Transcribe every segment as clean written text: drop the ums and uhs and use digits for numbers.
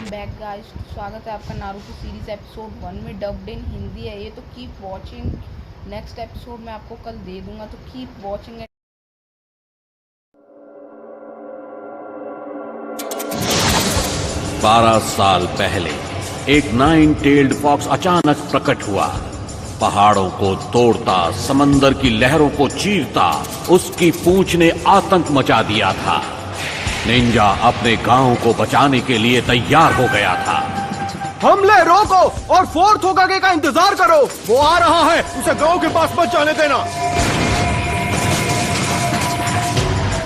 Back guys, स्वागत है आपका नारुतो सीरीज एपिसोड 1 में। डब्ड इन हिंदी है ये, तो कीप वॉचिंग। नेक्स्ट एपिसोड मैं आपको कल दे दूंगा, तो कीप वॉचिंग। 12 साल पहले एक 9-टेल्ड फॉक्स अचानक प्रकट हुआ। पहाड़ों को तोड़ता, समंदर की लहरों को चीरता, उसकी पूंछ ने आतंक मचा दिया था। निंजा अपने गांव को बचाने के लिए तैयार हो गया था। हमले रोको और फोर्थ होकागे का इंतजार करो, वो आ रहा है, उसे गांव के पास मत जाने देना।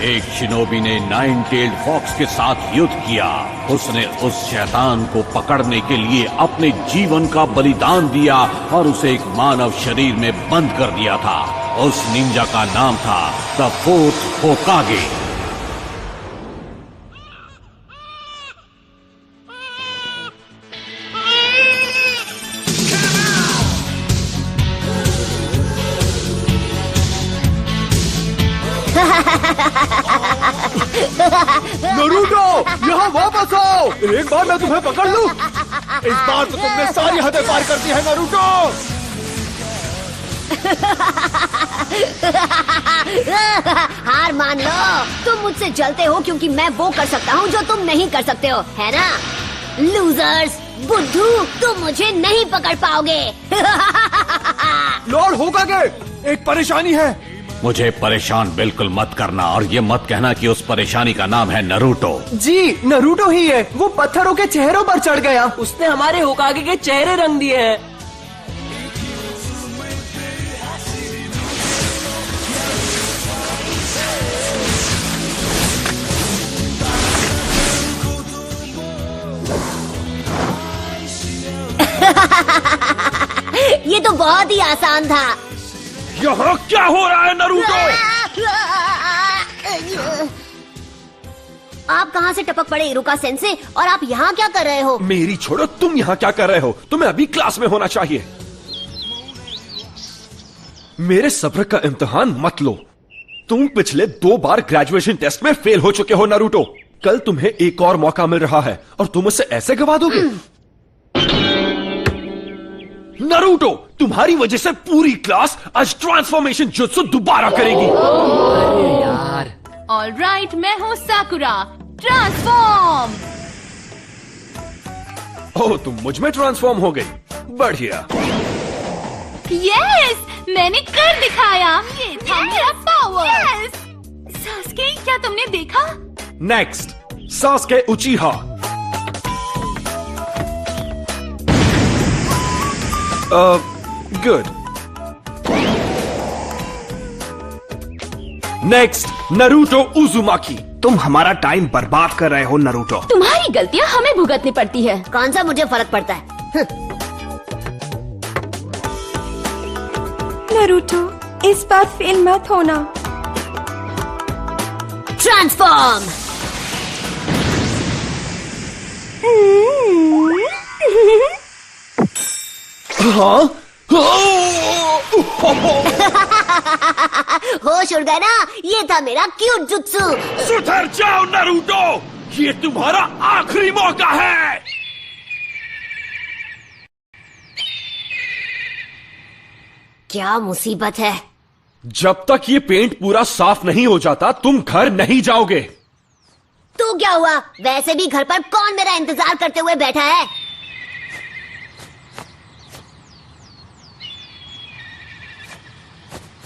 एक शिनोबी ने 9-टेल्ड फॉक्स के साथ युद्ध किया। उसने उस शैतान को पकड़ने के लिए अपने जीवन का बलिदान दिया और उसे एक मानव शरीर में बंद कर दिया था। उस निंजा का नाम था द फोर्थ होकागे। नरूटो, यहाँ वापस आओ। एक बार मैं तुम्हें पकड़ लूं। इस बार तो तुमने सारी हदें पार कर दी है नरूटो। हार मान लो। तुम मुझसे जलते हो क्योंकि मैं वो कर सकता हूँ जो तुम नहीं कर सकते हो, है ना? लूजर्स, बुद्धू, तुम मुझे नहीं पकड़ पाओगे। लॉर्ड होकागे, एक परेशानी है। मुझे परेशान बिल्कुल मत करना, और ये मत कहना कि उस परेशानी का नाम है नरूटो। जी, नरूटो ही है। वो पत्थरों के चेहरों पर चढ़ गया। उसने हमारे होकागे के चेहरे रंग दिए हैं। ये तो बहुत ही आसान था। यहाँ क्या हो रहा है नरूटो? आप कहाँ से टपक पड़े इरुका सेंसे, और आप यहाँ क्या कर रहे हो? मेरी छोड़ो, तुम यहाँ क्या कर रहे हो? तुम्हें अभी क्लास में होना चाहिए। मेरे सब्र का इम्तिहान मत लो। तुम पिछले 2 बार ग्रेजुएशन टेस्ट में फेल हो चुके हो नरूटो। कल तुम्हें एक और मौका मिल रहा है और तुम उसे ऐसे गवा दोगे? नरूटो, तुम्हारी वजह से पूरी क्लास आज ट्रांसफॉर्मेशन जुत्सु दोबारा करेगी। अरे यार। ऑलराइट, मैं हूँ साकुरा। ट्रांसफॉर्म। ओह, तुम मुझ में ट्रांसफॉर्म हो गई। बढ़िया। यस, मैंने कर दिखाया। ये था मेरा पावर। सास्के, क्या तुमने देखा? Next, Sasuke उचिहा। Good. Next, Naruto उजुमाकी। तुम हमारा टाइम बर्बाद कर रहे हो नरूटो। तुम्हारी गलतियाँ हमें भुगतनी पड़ती है। कौन सा मुझे फर्क पड़ता है? नरूटो, इस बार फेल मत होना। ट्रांसफॉर्म। हाँ? होश उड़ गया ना? ये था मेरा क्यूट जुत्सु। सुधर जाओ नरूटो, ये तुम्हारा आखिरी मौका है। क्या मुसीबत है? जब तक ये पेंट पूरा साफ नहीं हो जाता, तुम घर नहीं जाओगे। तो क्या हुआ? वैसे भी घर पर कौन मेरा इंतजार करते हुए बैठा है?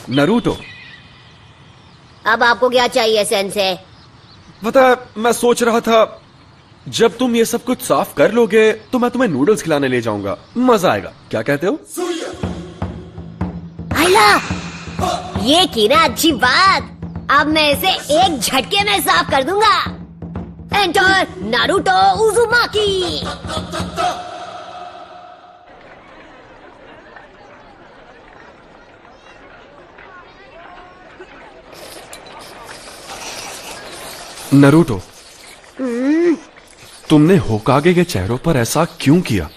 नरूटो, अब आपको क्या चाहिए सेंसे? पता है, मैं सोच रहा था जब तुम ये सब कुछ साफ कर लोगे तो मैं तुम्हें नूडल्स खिलाने ले जाऊंगा। मजा आएगा, क्या कहते हो? आइला, ये की ना अच्छी बात। अब मैं इसे एक झटके में साफ कर दूंगा। Enter Naruto उजुमाकी। नरूटो, तुमने होकागे के चेहरों पर ऐसा क्यों किया?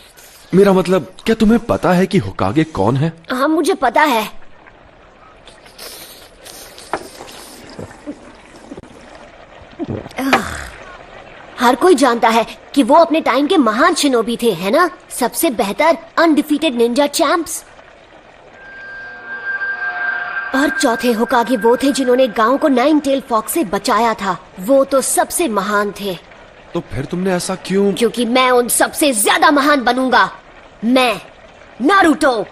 मेरा मतलब, क्या तुम्हें पता है कि होकागे कौन है? हाँ, मुझे पता है। हर कोई जानता है कि वो अपने टाइम के महान शिनोबी थे, है ना? सबसे बेहतर अनडिफीटेड निंजा चैंप्स। और चौथे होकागे वो थे जिन्होंने गांव को नाइन टेल फॉक्स से बचाया था। वो तो सबसे महान थे। तो फिर तुमने ऐसा क्यों? क्योंकि मैं उन सबसे ज्यादा महान बनूंगा। मैं नारुतो,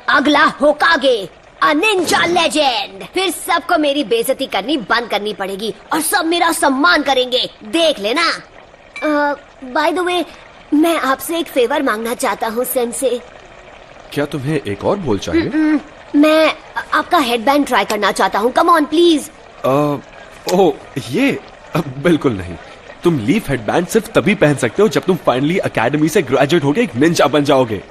अगला होकागे, अ निंजा लेजेंड। फिर सबको मेरी बेइज्जती करनी बंद करनी पड़ेगी और सब मेरा सम्मान करेंगे, देख लेना। बाय द वे, मैं आपसे एक फेवर मांगना चाहता हूँ सेंसे। क्या तुम्हें एक और बोल चाहिए? मैं आपका हेडबैंड ट्राई करना चाहता हूँ। Come on please. ओह ये बिल्कुल नहीं। तुम लीफ हेडबैंड सिर्फ तभी पहन सकते हो जब तुम फाइनली एकेडमी से ग्रेजुएट होके एक निंजा बन जाओगे।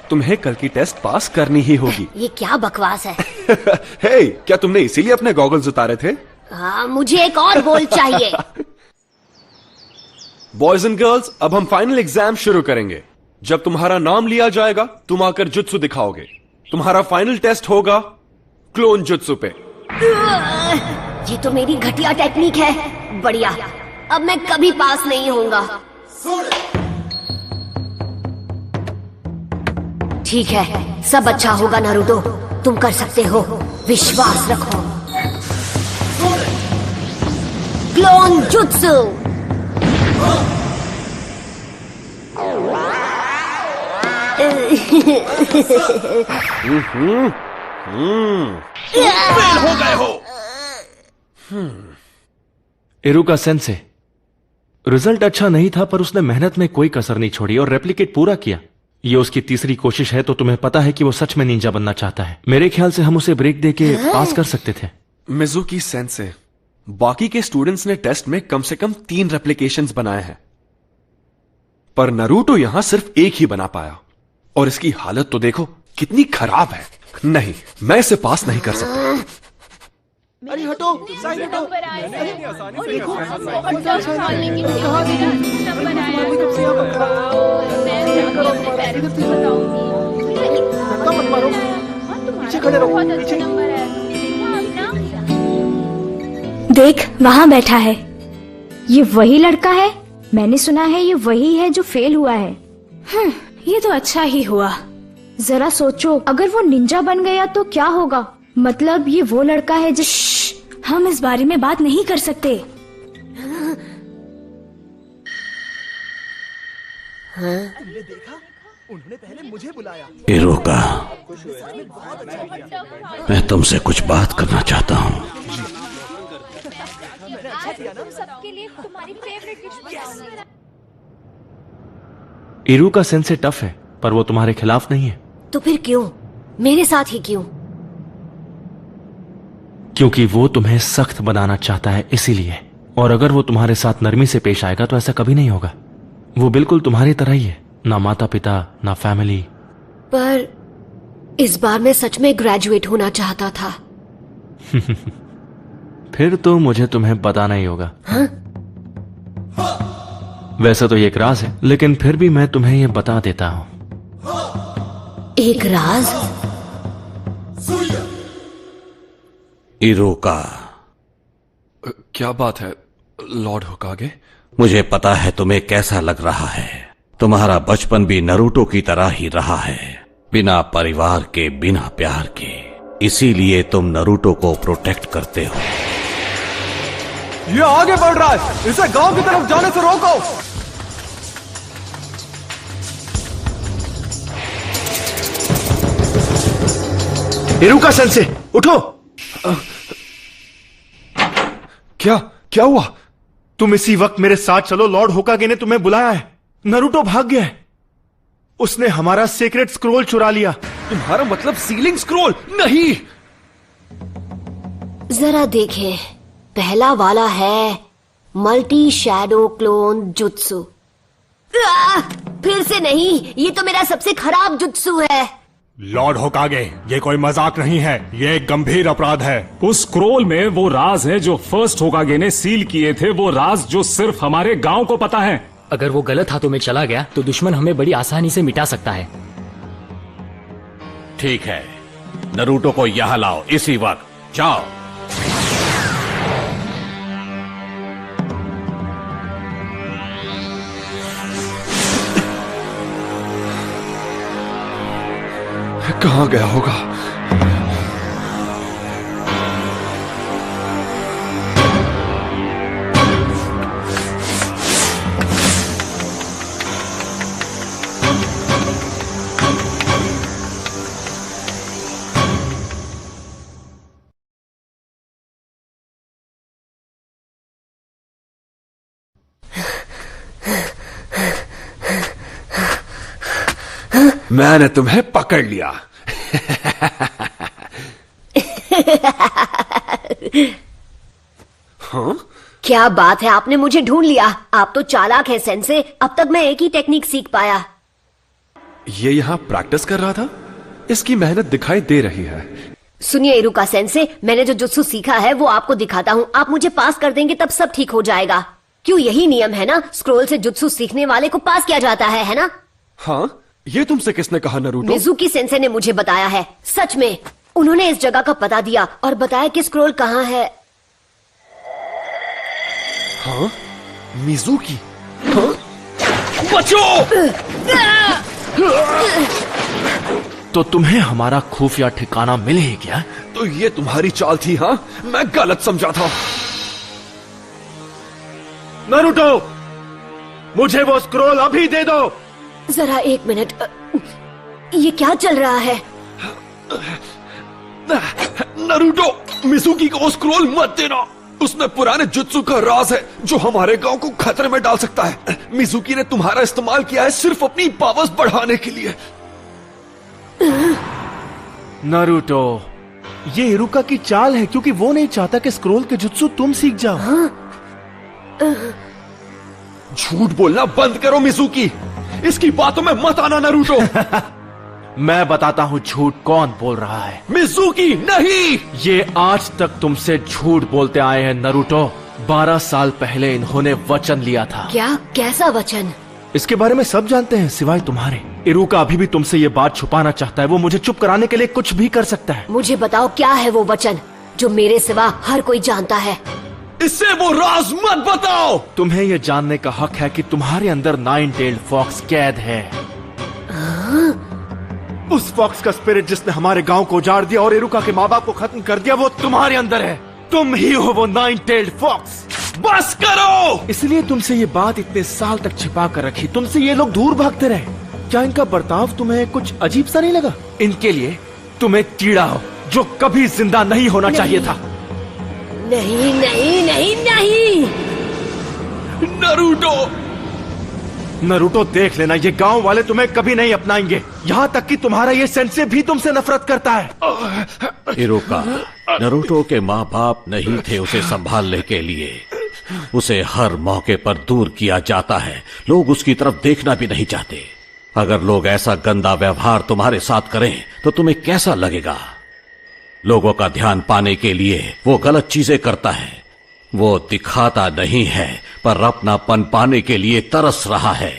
तुम्हें कल की टेस्ट पास करनी ही होगी। ये क्या बकवास है? हे, क्या तुमने इसीलिए अपने गॉगल्स उतारे थे? हाँ, मुझे एक और बोल चाहिए। बॉयज एंड गर्ल्स, अब हम फाइनल एग्जाम शुरू करेंगे। जब तुम्हारा नाम लिया जाएगा तुम आकर जुत्सु दिखाओगे। तुम्हारा फाइनल टेस्ट होगा क्लोन जुत्सु पे। ये तो मेरी घटिया टेक्निक है। बढ़िया, अब मैं कभी पास नहीं होऊंगा। ठीक है, सब अच्छा होगा नारुतो। तुम कर सकते हो, विश्वास रखो। Clone jutsu. फेल हो गए हो। इरुका सेंसे, रिजल्ट अच्छा नहीं था पर उसने मेहनत में कोई कसर नहीं छोड़ी और रेप्लिकेट पूरा किया। ये उसकी तीसरी कोशिश है तो तुम्हें पता है कि वो सच में निंजा बनना चाहता है। मेरे ख्याल से हम उसे ब्रेक देके पास कर सकते थे। मिजुकी सेंसे, बाकी के स्टूडेंट्स ने टेस्ट में कम से कम 3 रेप्लिकेशंस बनाए हैं, पर नारुतो यहां सिर्फ एक ही बना पाया। और इसकी हालत तो देखो कितनी खराब है। नहीं, मैं इसे पास नहीं कर सकता। अरे हटो, साइड हटो। देख, वहाँ बैठा है। ये वही लड़का है। मैंने सुना है ये वही है जो फेल हुआ है। ये तो अच्छा ही हुआ। जरा सोचो, अगर वो निंजा बन गया तो क्या होगा? मतलब ये वो लड़का है जिस... हम इस बारे में बात नहीं कर सकते। इरुका, मैं तुमसे कुछ बात करना चाहता हूँ। इरुका सेंसे टफ है पर वो तुम्हारे खिलाफ नहीं है। तो फिर क्यों? मेरे साथ ही क्यों? क्योंकि वो तुम्हें सख्त बनाना चाहता है, इसीलिए। और अगर वो तुम्हारे साथ नरमी से पेश आएगा तो ऐसा कभी नहीं होगा। वो बिल्कुल तुम्हारी तरह ही है, ना माता पिता ना फैमिली। पर इस बार मैं सच में ग्रेजुएट होना चाहता था। फिर तो मुझे तुम्हें बताना ही होगा। हाँ? वैसे तो ये एक राज है, लेकिन फिर भी मैं तुम्हें ये बता देता हूं। एक राज? इरुका, क्या बात है लॉर्ड होकागे? मुझे पता है तुम्हें कैसा लग रहा है। तुम्हारा बचपन भी नारुतो की तरह ही रहा है, बिना परिवार के, बिना प्यार के। इसीलिए तुम नारुतो को प्रोटेक्ट करते हो। ये आगे बढ़ रहा है, इसे गांव की तरफ जाने से रोको। इरुका सेंसे, उठो। क्या हुआ? तुम इसी वक्त मेरे साथ चलो। लॉर्ड होकागे ने तुम्हें बुलाया है। नारुतो भाग गया है। उसने हमारा सीक्रेट स्क्रोल चुरा लिया। तुम्हारा मतलब सीलिंग स्क्रोल? नहीं। जरा देखें, पहला वाला है मल्टी शैडो क्लोन जुत्सु। फिर से नहीं, ये तो मेरा सबसे खराब जुत्सु है। लॉर्ड होकागे, ये कोई मजाक नहीं है, ये एक गंभीर अपराध है। उस स्क्रोल में वो राज है जो फर्स्ट होकागे ने सील किए थे, वो राज जो सिर्फ हमारे गांव को पता है। अगर वो गलत हाथों में चला गया तो दुश्मन हमें बड़ी आसानी से मिटा सकता है। ठीक है, नारुतो को यहां लाओ इसी वक्त। जाओ। कहां गया होगा? मैंने तुम्हें पकड़ लिया। हाँ? क्या बात है, आपने मुझे ढूंढ लिया। आप तो चालाक है सेंसे। अब तक मैं एक ही टेक्निक सीख पाया। ये यहां प्रैक्टिस कर रहा था? इसकी मेहनत दिखाई दे रही है। सुनिए इरुका सेंसे, मैंने जो जुत्सु सीखा है वो आपको दिखाता हूँ। आप मुझे पास कर देंगे तब सब ठीक हो जाएगा। क्यों, यही नियम है ना? स्क्रोल से जुत्सु सीखने वाले को पास किया जाता है ना? हाँ, ये तुमसे किसने कहा नरूटो? मिजुकी सेंसे ने मुझे बताया है। सच में, उन्होंने इस जगह का पता दिया और बताया कि स्क्रोल कहाँ है। हाँ? मिजुकी? हाँ? बचो! तो तुम्हें हमारा खुफिया ठिकाना मिल ही गया? तो ये तुम्हारी चाल थी? हाँ, मैं गलत समझा था। नारुतो, मुझे वो स्क्रोल अभी दे दो। जरा एक मिनट, ये क्या चल रहा है? नरूटो, मिजुकी को वो स्क्रोल मत देना। उसमें पुराने जुत्सु का राज है जो हमारे गांव को खतरे में डाल सकता है। मिजुकी ने तुम्हारा इस्तेमाल किया है सिर्फ अपनी पावर्स बढ़ाने के लिए। नारुतो, ये इरुका की चाल है क्योंकि वो नहीं चाहता कि स्क्रोल के जुत्सु तुम सीख जाओ। झूठ बोलना बंद करो मिजुकी। इसकी बातों में मत आना नरूटो। मैं बताता हूँ झूठ कौन बोल रहा है। मिजुकी नहीं। ये आज तक तुमसे झूठ बोलते आए हैं नरूटो। 12 साल पहले इन्होंने वचन लिया था। क्या? कैसा वचन? इसके बारे में सब जानते हैं सिवाय तुम्हारे। इरुका अभी भी तुमसे ये बात छुपाना चाहता है। वो मुझे चुप कराने के लिए कुछ भी कर सकता है। मुझे बताओ क्या है वो वचन जो मेरे सिवा हर कोई जानता है। इससे वो राज मत बताओ। तुम्हें ये जानने का हक है कि तुम्हारे अंदर 9 टेल्ड फॉक्स कैद है। उस फॉक्स का स्पिरिट जिसने हमारे गांव को उजाड़ दिया और इरुका के माँ बाप को खत्म कर दिया, वो तुम्हारे अंदर है। तुम ही हो वो 9 टेल्ड फॉक्स। बस करो। इसलिए तुमसे ये बात इतने साल तक छिपा कर रखी। तुमसे ये लोग दूर भागते रहे। क्या इनका बर्ताव तुम्हें कुछ अजीब सा नहीं लगा? इनके लिए तुम्हें कीड़ा हो जो कभी जिंदा नहीं होना चाहिए था। नहीं नहीं नहीं नहीं। नरूटो, नरूटो देख लेना, ये गांव वाले तुम्हें कभी नहीं अपनाएंगे। यहाँ तक कि तुम्हारा ये सेंसे भी तुमसे नफरत करता है। इरुका, नरूटो के माँ बाप नहीं थे उसे संभालने के लिए। उसे हर मौके पर दूर किया जाता है। लोग उसकी तरफ देखना भी नहीं चाहते। अगर लोग ऐसा गंदा व्यवहार तुम्हारे साथ करें तो तुम्हें कैसा लगेगा? लोगों का ध्यान पाने के लिए वो गलत चीजें करता है। वो दिखाता नहीं है पर अपनापन पाने के लिए तरस रहा है।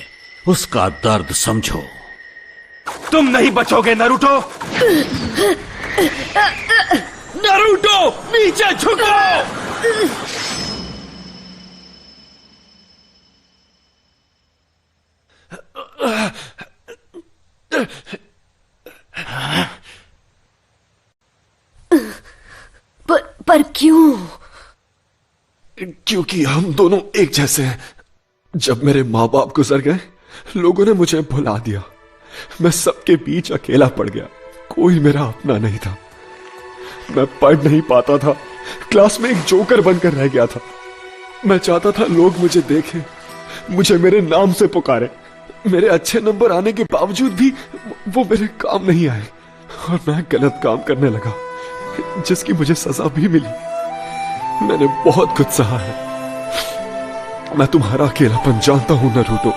उसका दर्द समझो। तुम नहीं बचोगे नरूटो। नरूटो, नीचे झुको। पर क्यों? क्योंकि हम दोनों एक जैसे हैं। जब मेरे माँ बाप गुजर गए, लोगों ने मुझे भुला दिया। मैं सबके बीच अकेला पड़ गया। कोई मेरा अपना नहीं था। मैं पढ़ नहीं पाता था। क्लास में एक जोकर बनकर रह गया था। मैं चाहता था लोग मुझे देखें, मुझे मेरे नाम से पुकारे। मेरे अच्छे नंबर आने के बावजूद भी वो मेरे काम नहीं आए और मैं गलत काम करने लगा, जिसकी मुझे सजा भी मिली। मैंने बहुत कुछ सहा है। मैं तुम्हारा अकेलापन जानता हूं नरूटो।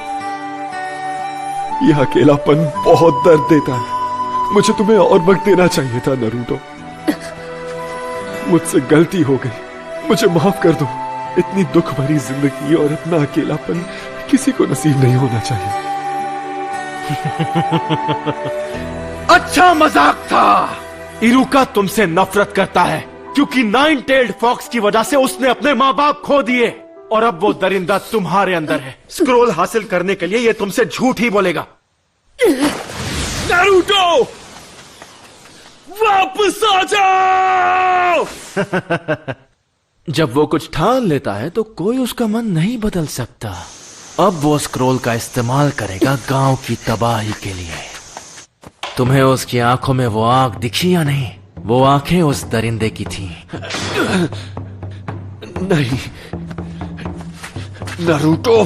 यह अकेलापन बहुत दर्द देता है। मुझे तुम्हें और वक्त देना चाहिए था नरूटो। मुझसे गलती हो गई, मुझे माफ कर दो। इतनी दुख भरी जिंदगी और इतना अकेलापन किसी को नसीब नहीं होना चाहिए। अच्छा मजाक था। इरुका तुमसे नफरत करता है क्योंकि 9 टेल्ड फॉक्स की वजह से उसने अपने माँ बाप खो दिए और अब वो दरिंदा तुम्हारे अंदर है। स्क्रोल हासिल करने के लिए ये तुमसे झूठ ही बोलेगा। नारुतो! वापस आ जाओ। जब वो कुछ ठान लेता है तो कोई उसका मन नहीं बदल सकता। अब वो स्क्रोल का इस्तेमाल करेगा गांव की तबाही के लिए। तुम्हें उसकी आंखों में वो आंख दिखी या नहीं? वो आंखें उस दरिंदे की थीं। नहीं नारुतो,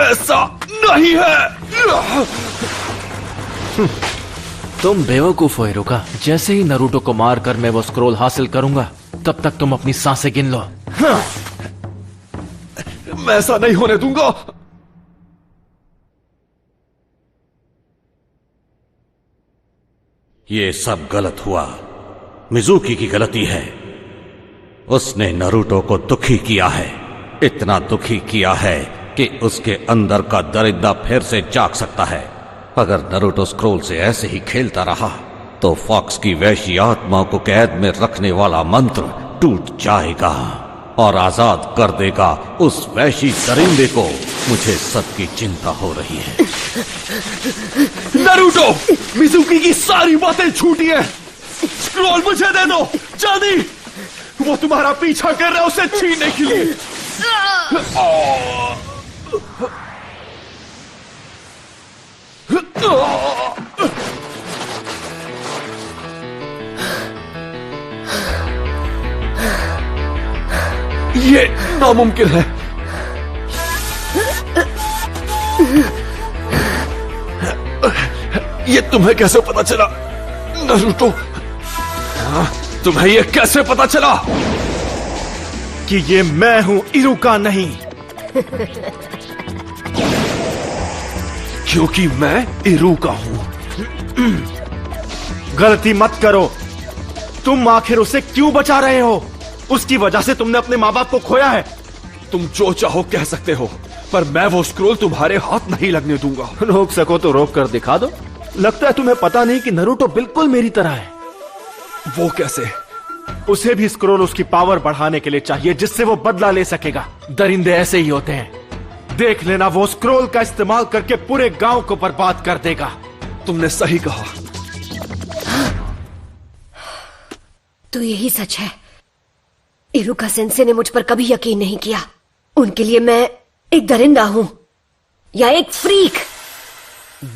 ऐसा नहीं है। तुम बेवकूफ हो इरुका। जैसे ही नरूटो को मारकर मैं वो स्क्रोल हासिल करूंगा, तब तक तुम अपनी सांसें गिन लो। मैं ऐसा नहीं होने दूंगा। ये सब गलत हुआ। मिजुकी की गलती है। उसने नरूटो को दुखी किया है, इतना दुखी किया है कि उसके अंदर का दरिंदा फिर से जाग सकता है। अगर नरूटो स्क्रोल से ऐसे ही खेलता रहा तो फॉक्स की वैशी आत्मा को कैद में रखने वाला मंत्र टूट जाएगा और आजाद कर देगा उस वैशी दरिंदे को। मुझे सबकी चिंता हो रही है। नारुतो, मिजुकी की सारी बातें झूठी हैं। स्क्रोल मुझे दे दो, जल्दी। वो तुम्हारा पीछा कर रहा है उसे छीनने के लिए। ये नामुमकिन है। ये तुम्हें कैसे पता चला नारुतो? तुम्हें ये कैसे पता चला कि ये मैं हूं, इरुका नहीं? क्योंकि मैं इरुका हूं। गलती मत करो। तुम आखिर उसे क्यों बचा रहे हो? उसकी वजह से तुमने अपने माँ बाप को खोया है। तुम जो चाहो कह सकते हो, पर मैं वो स्क्रोल तुम्हारे हाथ नहीं लगने दूंगा। रोक सको तो रोक कर दिखा दो। लगता है तुम्हें पता नहीं कि नरूटो बिल्कुल मेरी तरह है। वो कैसे? उसे भी स्क्रोल उसकी पावर बढ़ाने के लिए चाहिए, जिससे वो बदला ले सकेगा। दरिंदे ऐसे ही होते हैं। देख लेना, वो स्क्रोल का इस्तेमाल करके पूरे गांव को बर्बाद कर देगा। तुमने सही कहा। तो यही सच है। इरुका सेंसे ने मुझ पर कभी यकीन नहीं किया। उनके लिए मैं एक दरिंदा हूं या एक फ्रीक।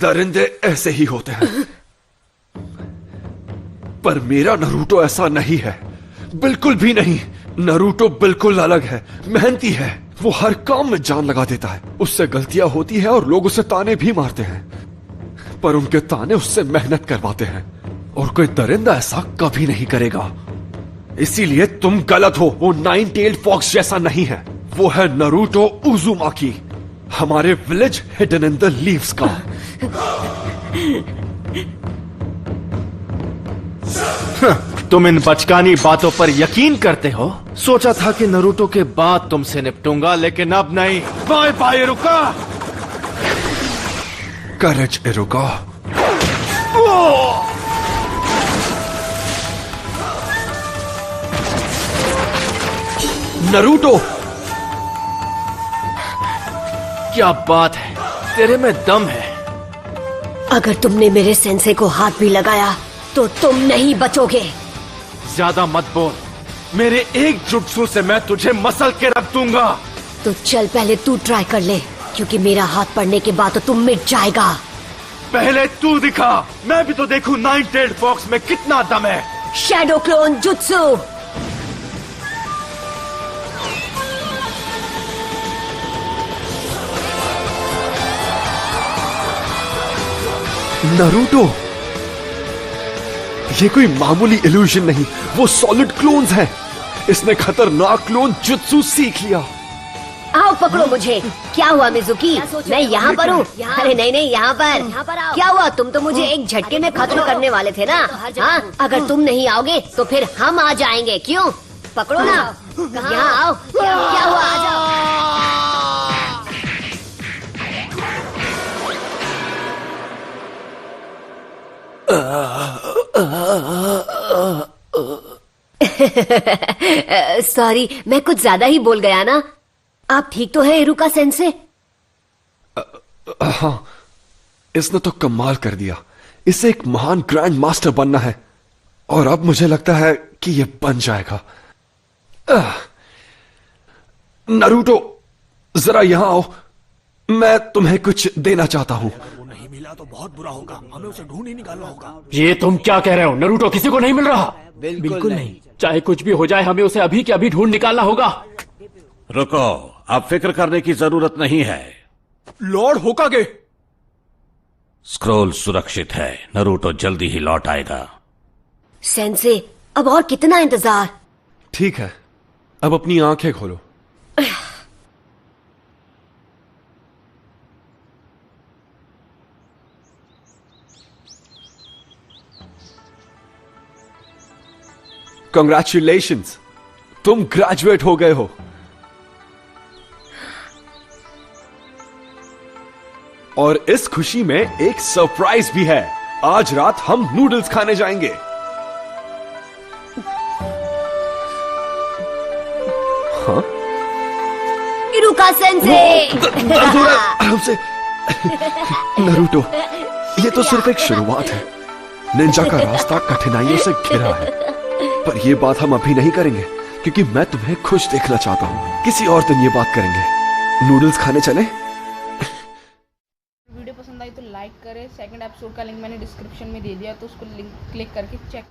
दरिंदे ऐसे ही होते हैं, पर मेरा नरूटो ऐसा नहीं है, बिल्कुल भी नहीं। नरूटो बिल्कुल अलग है, मेहनती है। वो हर काम में जान लगा देता है। उससे गलतियां होती है और लोग उसे ताने भी मारते हैं, पर उनके ताने उससे मेहनत करवाते हैं। और कोई दरिंदा ऐसा कभी नहीं करेगा। इसीलिए तुम गलत हो। वो नाइन टेल्ड फॉक्स जैसा नहीं है। वो है नरूटो उजुमाकी, हमारे village hidden in the leaves का। तुम इन बचकानी बातों पर यकीन करते हो? सोचा था कि नरूटो के बाद तुमसे निपटूंगा, लेकिन अब नहीं। बाय बाय इरुका। करेज इरुका। नरूटो, क्या बात है, तेरे में दम है। अगर तुमने मेरे सेंसे को हाथ भी लगाया तो तुम नहीं बचोगे। ज्यादा मत बोल। मेरे एक जुट्सू से मैं तुझे मसल के रख दूंगा। तो चल पहले तू ट्राई कर ले, क्योंकि मेरा हाथ पड़ने के बाद तो तुम मिट जाएगा। पहले तू दिखा, मैं भी तो देखूं नाइन टेल्ड फॉक्स में कितना दम है। Shadow clone jutsu. नरूटो, ये कोई मामूली इल्यूजन नहीं, वो सॉलिड क्लोन्स हैं। इसने खतरनाक क्लोन जुत्सु सीख लिया। आओ पकड़ो मुझे। क्या हुआ मिजुकी? मैं यहाँ पर हूँ। अरे नहीं नहीं, यहाँ पर। क्या हुआ? तुम तो मुझे एक झटके में खत्म करने वाले थे ना। हाँ, अगर तुम नहीं आओगे तो फिर हम आ जाएंगे। क्यों? पकड़ो ना। यहाँ आओ। क्या हुआ? आ जाओ। सॉरी, मैं कुछ ज्यादा ही बोल गया ना। आप ठीक तो है इरुका सेंसे? हाँ, इसने तो कमाल कर दिया। इसे एक महान ग्रैंड मास्टर बनना है और अब मुझे लगता है कि ये बन जाएगा। नारुतो, जरा यहां आओ, मैं तुम्हें कुछ देना चाहता हूं। नहीं मिला तो बहुत बुरा होगा, हमें उसे ढूंढ ही निकालना होगा। ये तुम क्या कह रहे हो? नारुतो किसी को नहीं मिल रहा। बिल्कुल नहीं। चाहे कुछ भी हो जाए, हमें उसे अभी के अभी ढूंढ निकालना होगा। रुको, अब फिक्र करने की जरूरत नहीं है। लॉर्ड होकागे, स्क्रोल सुरक्षित है, नारुतो जल्दी ही लौट आएगा। सेंसे, अब और कितना इंतजार? ठीक है, अब अपनी आंखें खोलो। Congratulations, तुम ग्रेजुएट हो गए हो। और इस खुशी में एक सरप्राइज भी है। आज रात हम नूडल्स खाने जाएंगे। हाँ? इरुका सेंसे! दर्द हो रहा है, आराम से। नारुतो, ये तो सिर्फ एक शुरुआत है। निंजा का रास्ता कठिनाइयों से घिरा है, पर ये बात हम अभी नहीं करेंगे क्योंकि मैं तुम्हें खुश देखना चाहता हूं। किसी और दिन ये बात करेंगे। नूडल्स खाने चले? वीडियो पसंद आई तो लाइक करें। सेकंड एपिसोड का लिंक मैंने डिस्क्रिप्शन में दे दिया, तो उसको लिंक क्लिक करके चेक